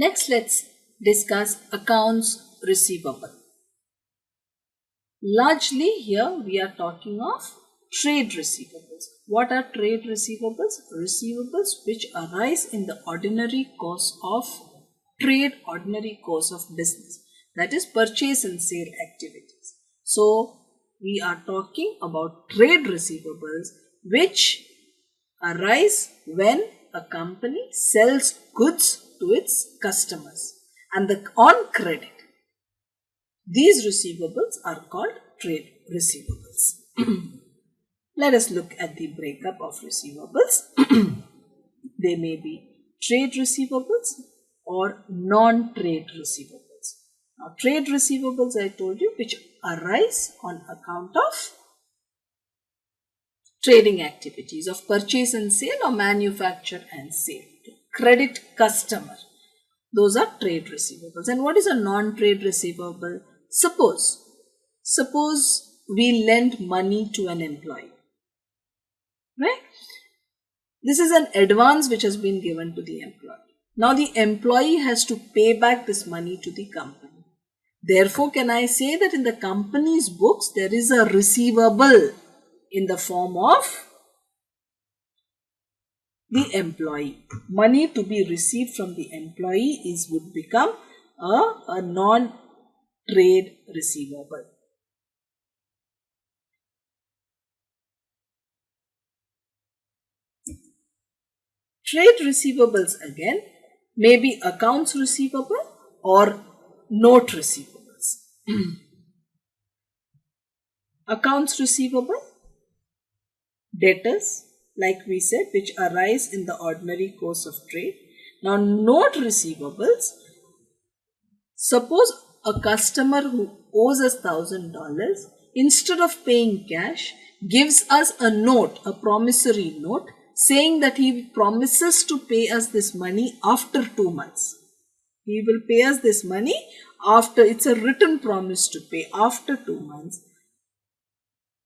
Next, let's discuss accounts receivable. Largely here we are talking of trade receivables. What are trade receivables? Receivables which arise in the ordinary course of trade, ordinary course of business. That is purchase and sale activities. So we are talking about trade receivables which arise when a company sells goods to its customers and on credit. These receivables are called trade receivables. Let us look at the breakup of receivables. They may be trade receivables or non-trade receivables. Now, trade receivables, I told you, which arise on account of trading activities of purchase and sale or manufacture and sale. Credit customer. Those are trade receivables. And what is a non-trade receivable? Suppose we lend money to an employee, right? This is an advance which has been given to the employee. Now the employee has to pay back this money to the company. Therefore, can I say that in the company's books there is a receivable in the form of the employee? Money to be received from the employee would become a non-trade receivable. Trade receivables again may be accounts receivable or note receivables. Accounts receivable, debtors, like we said, which arise in the ordinary course of trade. Now, note receivables, suppose a customer who owes us $1,000, instead of paying cash, gives us a note, a promissory note, saying that he promises to pay us this money after 2 months. He will pay us this money after, it's a written promise to pay after 2 months.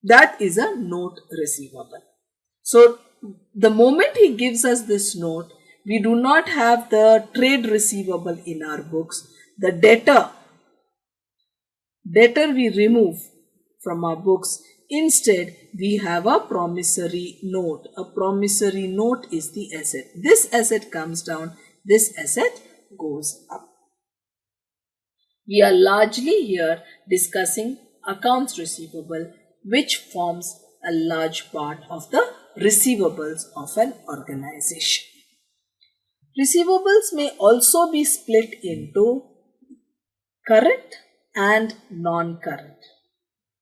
That is a note receivable. So, the moment he gives us this note, we do not have the trade receivable in our books. The debtor we remove from our books. Instead, we have a promissory note. A promissory note is the asset. This asset comes down, this asset goes up. We are largely here discussing accounts receivable, which forms a large part of the receivables of an organization. Receivables may also be split into current and non-current.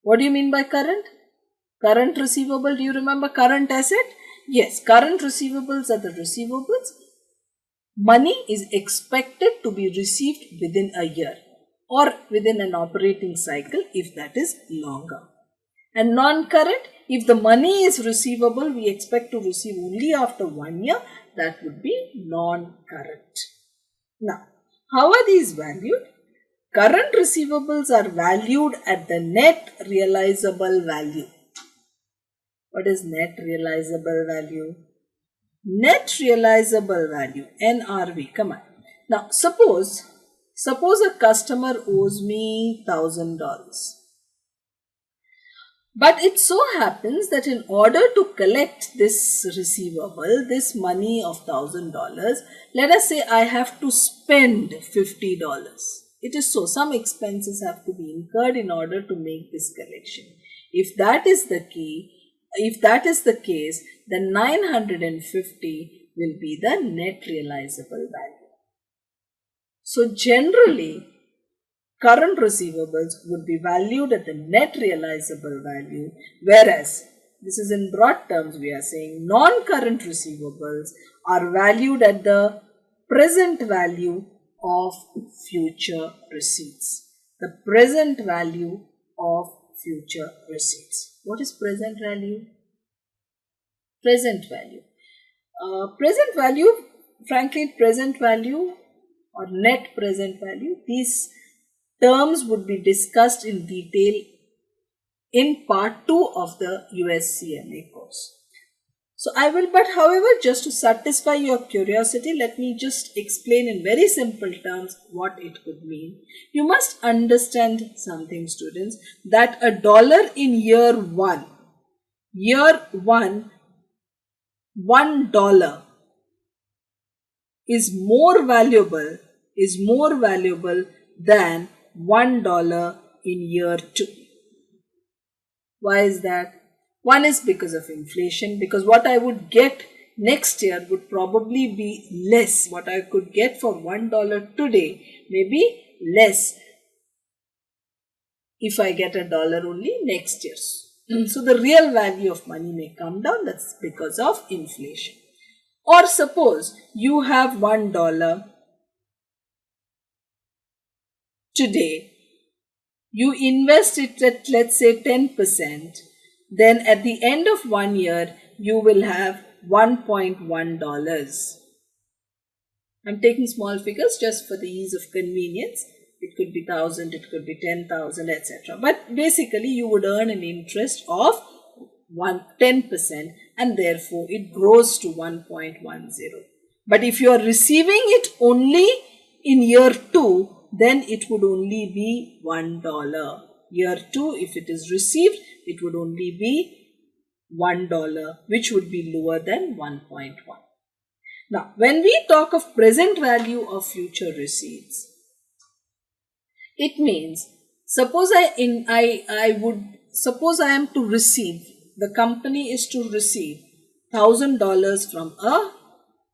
What do you mean by current? Current receivable, do you remember current asset? Yes, current receivables are the receivables. Money is expected to be received within a year or within an operating cycle if that is longer. And non-current, if the money is receivable, we expect to receive only after 1 year, that would be non-current. Now, how are these valued? Current receivables are valued at the net realizable value. What is net realizable value? Net realizable value, NRV, come on. Now, suppose a customer owes me $1,000. But it so happens that in order to collect this receivable, this money of $1,000, let us say I have to spend $50. It is so, some expenses have to be incurred in order to make this collection. If that is the case, then 950 will be the net realizable value. So generally, current receivables would be valued at the net realizable value, whereas this is in broad terms we are saying non-current receivables are valued at the present value of future receipts. The present value of future receipts. What is present value? Present value. Present value, frankly, present value or net present value, these terms would be discussed in detail in part 2 of the USCMA course. So I will, but however, just to satisfy your curiosity, let me just explain in very simple terms what it could mean. You must understand something, students, that a dollar in year one, $1 is more valuable than $1 in year two. Why is that? One is because of inflation, because what I would get next year would probably be less. What I could get for $1 today may be less if I get $1 only next year. So the real value of money may come down. That's because of inflation. Or suppose you have $1 today. You invest it at, let's say, 10%. Then at the end of 1 year, you will have $1.1. I'm taking small figures just for the ease of convenience. It could be 1,000, it could be 10,000, etc. But basically, you would earn an interest of 10%, and therefore it grows to 1.10. But if you are receiving it only in year 2, then it would only be $1. Year 2, if it is received, it would only be $1, which would be lower than 1.1. Now, when we talk of present value of future receipts, it means suppose I am to receive, the company is to receive $1,000 from a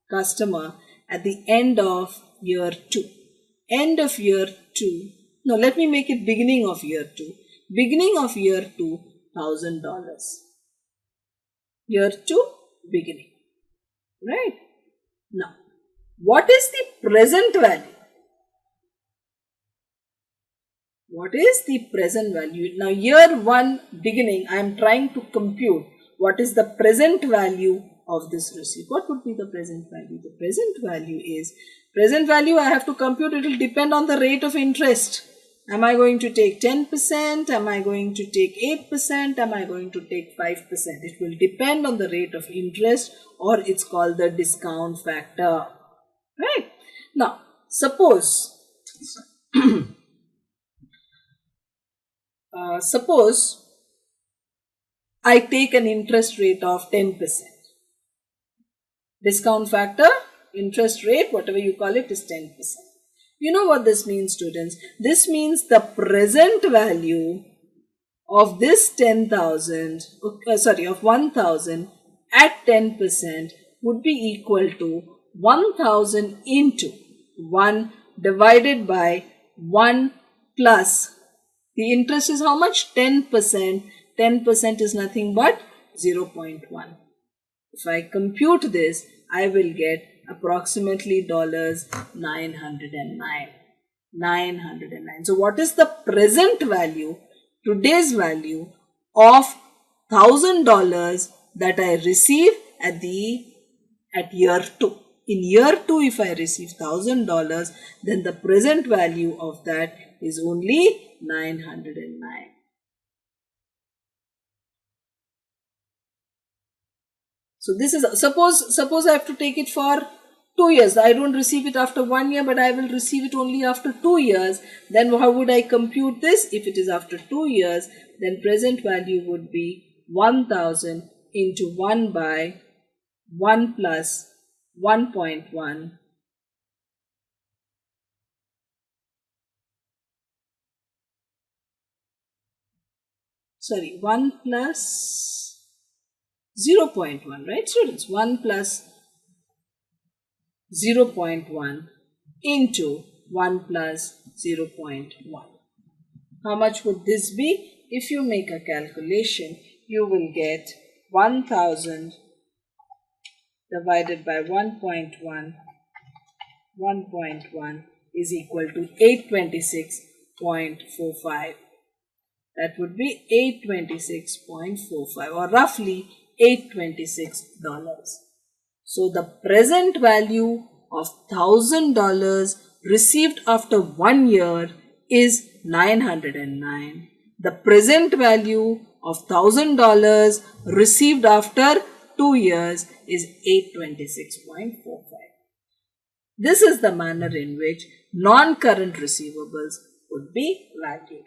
customer at the end of year 2. End of year 2. No, let me make it beginning of year 2. Beginning of year 2, $1,000. Year 2, beginning. Right? Now, what is the present value? What is the present value? Now, year 1, beginning, I am trying to compute what is the present value of this receipt. What would be the present value? The present value I have to compute. It will depend on the rate of interest. Am I going to take 10%? Am I going to take 8%? Am I going to take 5%? It will depend on the rate of interest, or it's called the discount factor. Right? Now, suppose I take an interest rate of 10%. Discount factor, interest rate, whatever you call it, is 10%. You know what this means, students? This means the present value of this 10,000, of 1,000 at 10% would be equal to 1,000 into 1 divided by 1 plus. The interest is how much? 10%. 10% is nothing but 0.1. If I compute this, I will get approximately $909. 909. So what is the present value, today's value of $1,000 that I receive at year 2? In year 2, if I receive $1,000, then the present value of that is only 909. So this is, suppose I have to take it for 2 years. I don't receive it after 1 year, but I will receive it only after 2 years. Then how would I compute this? If it is after 2 years, then present value would be 1,000 into 1 by 1 plus 1.1. Sorry, 1 plus 0.1, right, students? 1 plus 0.1 into 1 plus 0.1. How much would this be? If you make a calculation, you will get 1,000 divided by 1.1. 1.1 is equal to 826.45. That would be 826.45, or roughly $826. So the present value of $1,000 received after 1 year is 909. The present value of $1,000 received after 2 years is 826.45. This is the manner in which non-current receivables would be valued.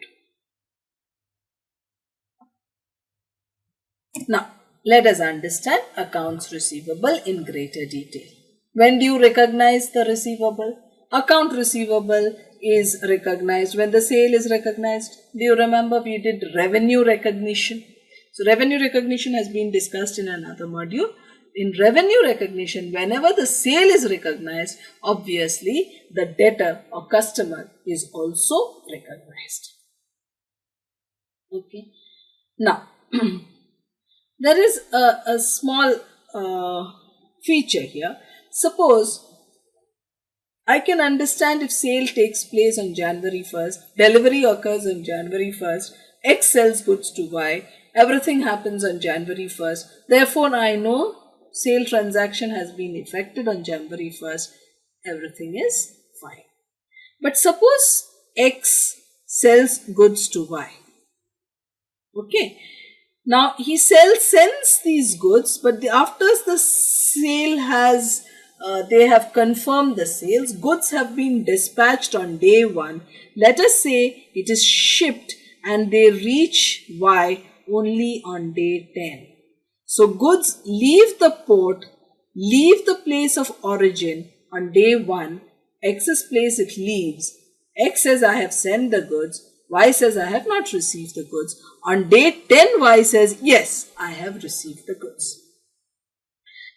Now, let us understand accounts receivable in greater detail. When do you recognize the receivable? Account receivable is recognized when the sale is recognized. Do you remember we did revenue recognition? So, revenue recognition has been discussed in another module. In revenue recognition, whenever the sale is recognized, obviously the debtor or customer is also recognized. Okay. Now, there is a small feature here. Suppose I can understand if sale takes place on January 1st, delivery occurs on January 1st, X sells goods to Y, everything happens on January 1st. Therefore, I know sale transaction has been effected on January 1st. Everything is fine. But suppose X sells goods to Y. Okay. Now, he sends these goods, but after the sale has, they have confirmed the sales, goods have been dispatched on day 1. Let us say it is shipped and they reach Y only on day 10. So, goods leave the port, leave the place of origin on day 1. X's place it leaves. X says, I have sent the goods. Y says, I have not received the goods. On day 10, Y says, yes, I have received the goods.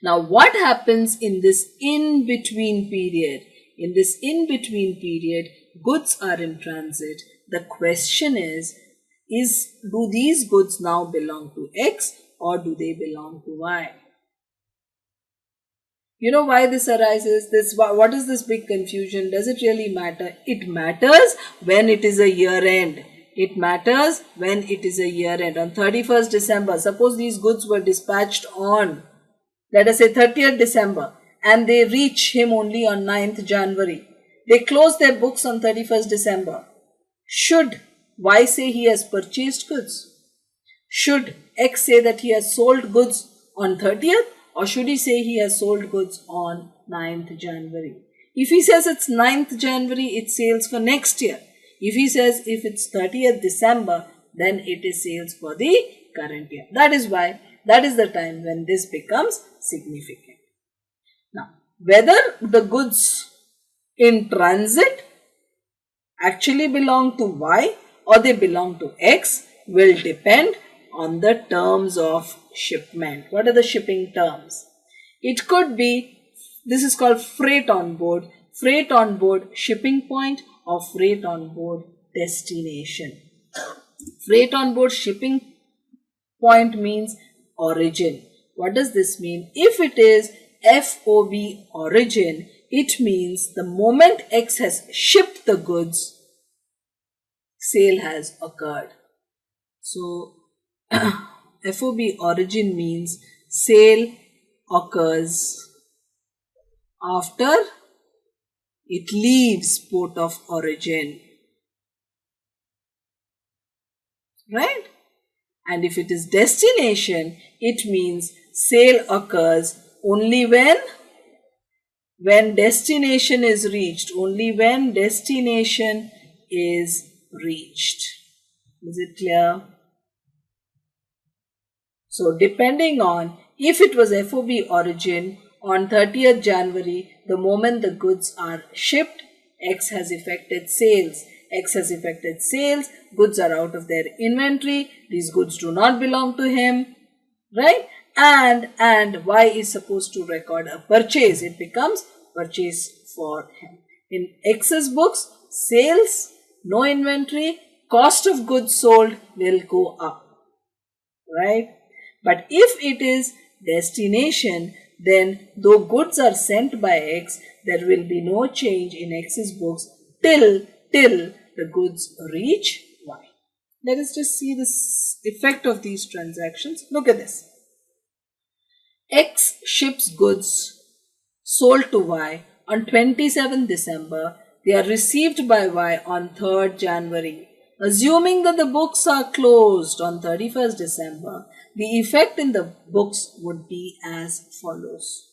Now, what happens in this in-between period? In this in-between period, goods are in transit. The question is do these goods now belong to X or do they belong to Y? You know why this arises? What is this big confusion? Does it really matter? It matters when it is a year end. It matters when it is a year end. On 31st December, suppose these goods were dispatched on, let us say 30th December, and they reach him only on 9th January. They close their books on 31st December. Should Y say he has purchased goods? Should X say that he has sold goods on 30th? Or should he say he has sold goods on 9th January? If he says it's 9th January, it's sales for next year. If he says if it's 30th December, then it is sales for the current year. That is why, that is the time when this becomes significant. Now, whether the goods in transit actually belong to Y or they belong to X will depend on the terms of shipment. What are the shipping terms? It could be, this is called freight on board shipping point or freight on board destination. Freight on board shipping point means origin. What does this mean? If it is FOB origin, it means the moment X has shipped the goods, sale has occurred. So, FOB origin means sale occurs after it leaves port of origin. Right? And if it is destination, it means sale occurs only when destination is reached. Only when destination is reached. Is it clear? So, depending on if it was FOB origin on 30th January, the moment the goods are shipped, X has effected sales. X has effected sales, goods are out of their inventory, these goods do not belong to him, right? And Y is supposed to record a purchase. It becomes purchase for him. In X's books, sales, no inventory, cost of goods sold will go up, right? But if it is destination, then though goods are sent by X, there will be no change in X's books till the goods reach Y. Let us just see this effect of these transactions. Look at this. X ships goods sold to Y on 27th December. They are received by Y on 3rd January. Assuming that the books are closed on 31st December, the effect in the books would be as follows.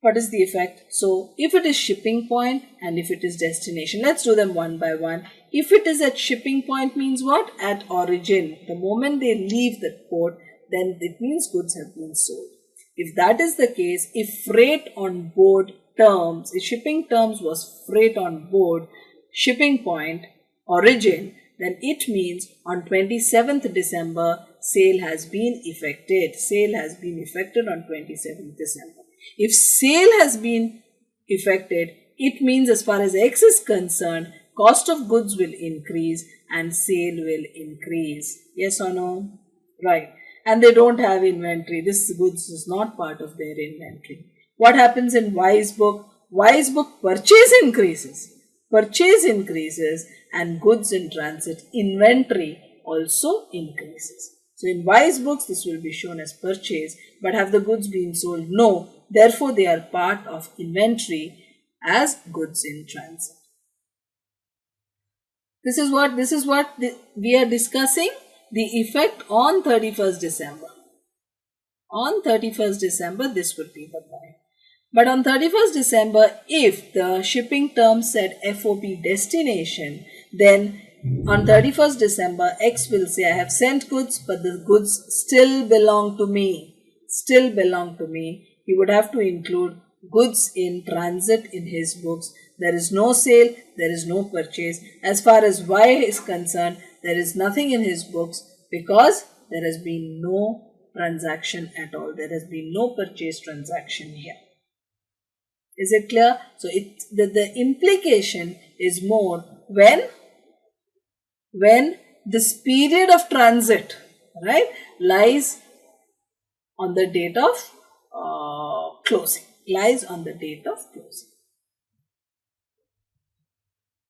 What is the effect? So, if it is shipping point and if it is destination, let's do them one by one. If it is at shipping point means what? At origin. The moment they leave the port, then it means goods have been sold. If that is the case, if freight on board terms, if shipping terms was freight on board, shipping point, origin, then it means on 27th December, sale has been effected. Sale has been effected on 27th December. If sale has been effected, it means as far as X is concerned, cost of goods will increase and sale will increase. Yes or no? Right. And they don't have inventory. This goods is not part of their inventory. What happens in Wise book? Wise book purchase increases. Purchase increases and goods in transit inventory also increases. So in Wise books, this will be shown as purchase, but have the goods been sold? No. Therefore, they are part of inventory as goods in transit. This is what we are discussing, the effect on 31st December. On 31st December, this would be the point. But on 31st December, if the shipping term said FOB destination, then on 31st December, X will say, I have sent goods, but the goods still belong to me. Still belong to me. He would have to include goods in transit in his books. There is no sale, there is no purchase. As far as Y is concerned, there is nothing in his books because there has been no transaction at all. There has been no purchase transaction here. Is it clear? So the implication is more when this period of transit, right, lies on the date of closing. Lies on the date of closing.